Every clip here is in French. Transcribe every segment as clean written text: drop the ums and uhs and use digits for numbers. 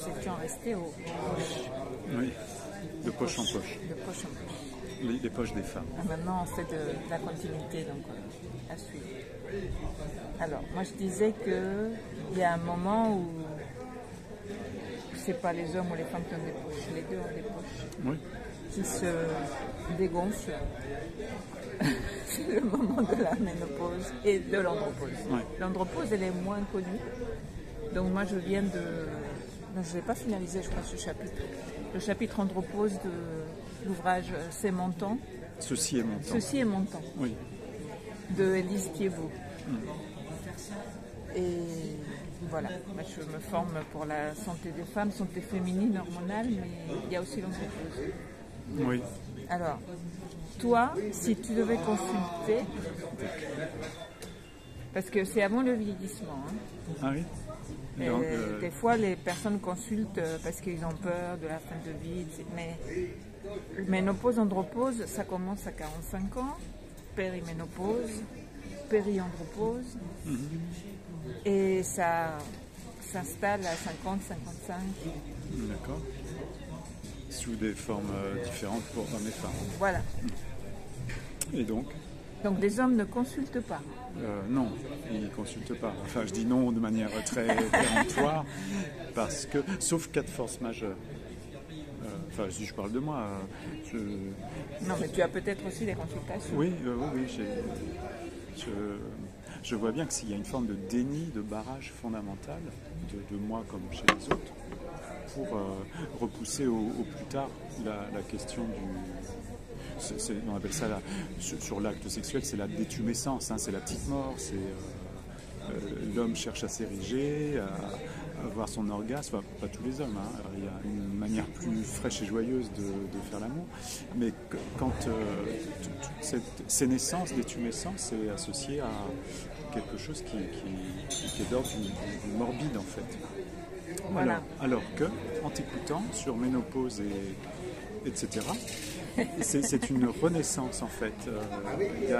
conception restait aux poches. Oui, de poche en poche. De poche en poche. Les poches des femmes. Maintenant, on fait de la continuité, donc à suivre. Alors, moi, je disais qu'il y a un moment où c'est pas les hommes ou les femmes qui ont des poches, les deux ont des poches, Oui. qui se dégonflent. C'est le moment de la ménopause et de l'andropause. Ouais. L'andropause, elle est moins connue. Donc moi, je viens de... Non, je n'ai pas finalisé, je crois, ce chapitre. Le chapitre andropause de l'ouvrage C'est mon temps. Ceci est mon temps. Ceci est mon temps, Oui. de Élise Thiebaud. Et voilà, moi, je me forme pour la santé des femmes, santé féminine, hormonale, mais il y a aussi l'andropause. Oui. Alors, toi, si tu devais consulter, parce que c'est avant le vieillissement, hein, Ah oui. et Donc, des fois les personnes consultent parce qu'ils ont peur de la fin de vie, mais ménopause, andropause, ça commence à 45 ans, périménopause, périandropause, et ça s'installe à 50, 55. D'accord. Sous des formes différentes pour hommes et femmes. Voilà. Et donc Donc les hommes ne consultent pas. non, ils ne consultent pas. Enfin, je dis non de manière très péremptoire, parce que, sauf cas de force majeure. Enfin, si je parle de moi, Non, mais tu as peut-être aussi des consultations. oui, je vois bien que s'il y a une forme de déni, de barrage fondamental, de moi comme chez les autres, pour repousser au plus tard la question du... on appelle ça, sur l'acte sexuel, c'est la détumescence, hein, c'est la petite mort, c'est l'homme cherche à s'ériger, à avoir son orgasme, enfin, pas tous les hommes, hein, il y a une manière plus fraîche et joyeuse de faire l'amour, mais quand ces naissances, détumescence, c'est associé à quelque chose qui est d'ordre du morbide en fait. Voilà. Alors que, en t'écoutant sur ménopause etc., c'est une renaissance en fait.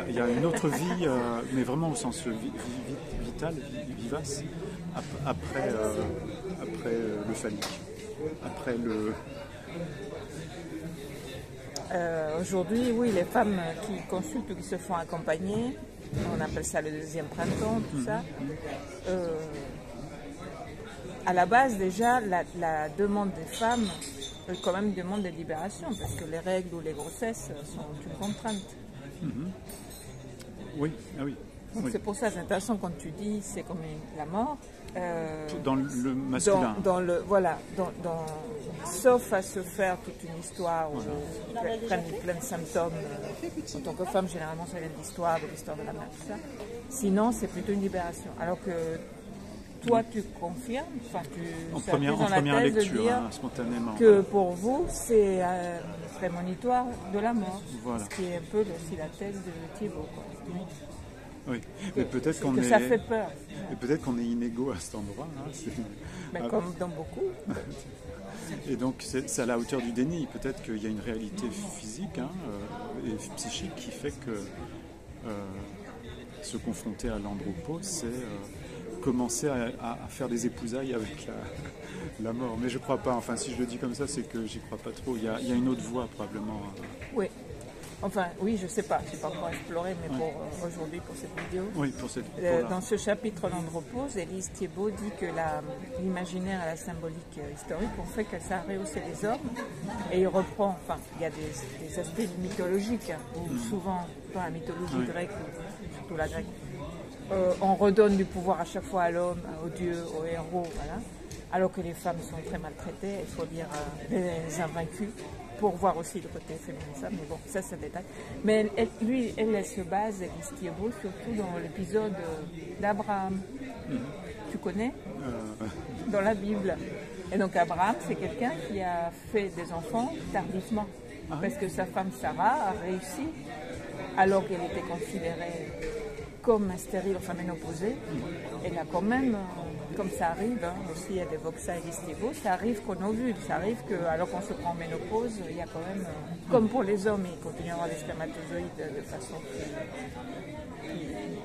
Il y a une autre vie, mais vraiment au sens vital, vivace, après le phallique, après le... Aujourd'hui, oui, les femmes qui consultent ou qui se font accompagner, on appelle ça le deuxième printemps, tout ça. À la base, déjà, la demande des femmes est quand même une demande de libération, parce que les règles ou les grossesses sont une contrainte. Oui, ah oui. Donc Oui. c'est pour ça, c'est intéressant quand tu dis c'est comme la mort. Dans le masculin. Sauf à se faire toute une histoire où prennent plein de symptômes. En tant que femme, généralement, ça vient de l'histoire de la mère, tout ça. Sinon, c'est plutôt une libération. Alors que toi, tu confirmes, enfin, En première lecture, hein, spontanément. que pour vous, c'est prémonitoire de la mort. Voilà. Ce qui est un peu aussi la thèse de Thiebaud, quoi. Oui, mais peut-être qu'on que ça fait peur. Et peut-être qu'on est inégaux à cet endroit. Hein, Mais comme dans beaucoup. Et donc c'est à la hauteur du déni. Peut-être qu'il y a une réalité physique et psychique qui fait que se confronter à l'andropause, c'est commencer à faire des épousailles avec la mort. Mais je crois pas. Enfin, si je le dis comme ça, c'est que j'y crois pas trop. Il y a une autre voie probablement. Oui. Enfin, oui, je sais pas. Je n'ai pas encore exploré, mais pour aujourd'hui, pour cette vidéo. Oui, pour cette dans ce chapitre l'andropause, Élise Thiebaud dit que l'imaginaire et la symbolique historique ont fait que ça a rehaussé les hommes. Et il reprend, enfin, il y a des aspects mythologiques, hein, où souvent, dans la mythologie grecque, ou surtout la grecque, on redonne du pouvoir à chaque fois à l'homme, aux dieux, aux héros, voilà. Alors que les femmes sont très maltraitées, il faut lire les invaincus pour voir aussi le côté féminin, mais bon, ça c'est un détail. Mais elle se base, Élise Thiebaud, surtout dans l'épisode d'Abraham. Tu connais dans la Bible. Et donc Abraham, c'est quelqu'un qui a fait des enfants tardivement, parce que sa femme Sarah a réussi, alors qu'elle était considérée comme stérile, enfin ménopausée. Elle a quand même, comme ça arrive, hein, aussi elle évoque ça Élise Thiebaud, ça arrive qu'on ovule, ça arrive que, alors qu'on se prend en ménopause, il y a quand même, comme pour les hommes, il continue à avoir les spermatozoïdes de façon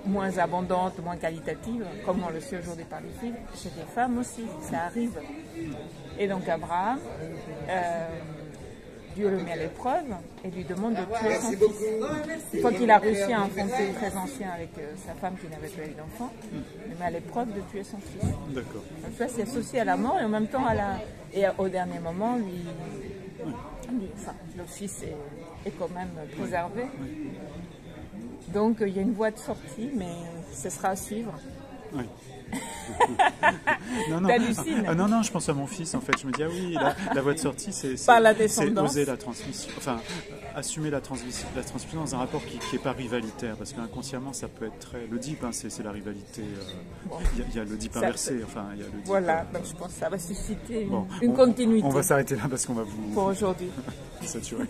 moins abondante, moins qualitative, comme on le sait aujourd'hui par les films, chez les femmes aussi, ça arrive. Et donc Abraham, Dieu le met à l'épreuve et lui demande de tuer son fils. Une fois qu'il a réussi à enfanter très ancien avec sa femme qui n'avait pas eu d'enfant, il le met à l'épreuve de tuer son fils. D'accord. Donc ça, c'est associé à la mort et en même temps au dernier moment, le fils est quand même préservé. Donc il y a une voie de sortie, mais ce sera à suivre. Oui. Non, je pense à mon fils en fait. Je me dis, ah oui, la voie de sortie, c'est oser la transmission, enfin, assumer la transmission dans un rapport qui n'est pas rivalitaire, parce qu'inconsciemment, ça peut être très. L'Oedipe, hein, c'est la rivalité. Il y a l'Oedipe inversé. Enfin, il y a l'Oedipe, voilà, donc je pense que ça va susciter une continuité. On va s'arrêter là parce qu'on va vous. Pour aujourd'hui. Saturer.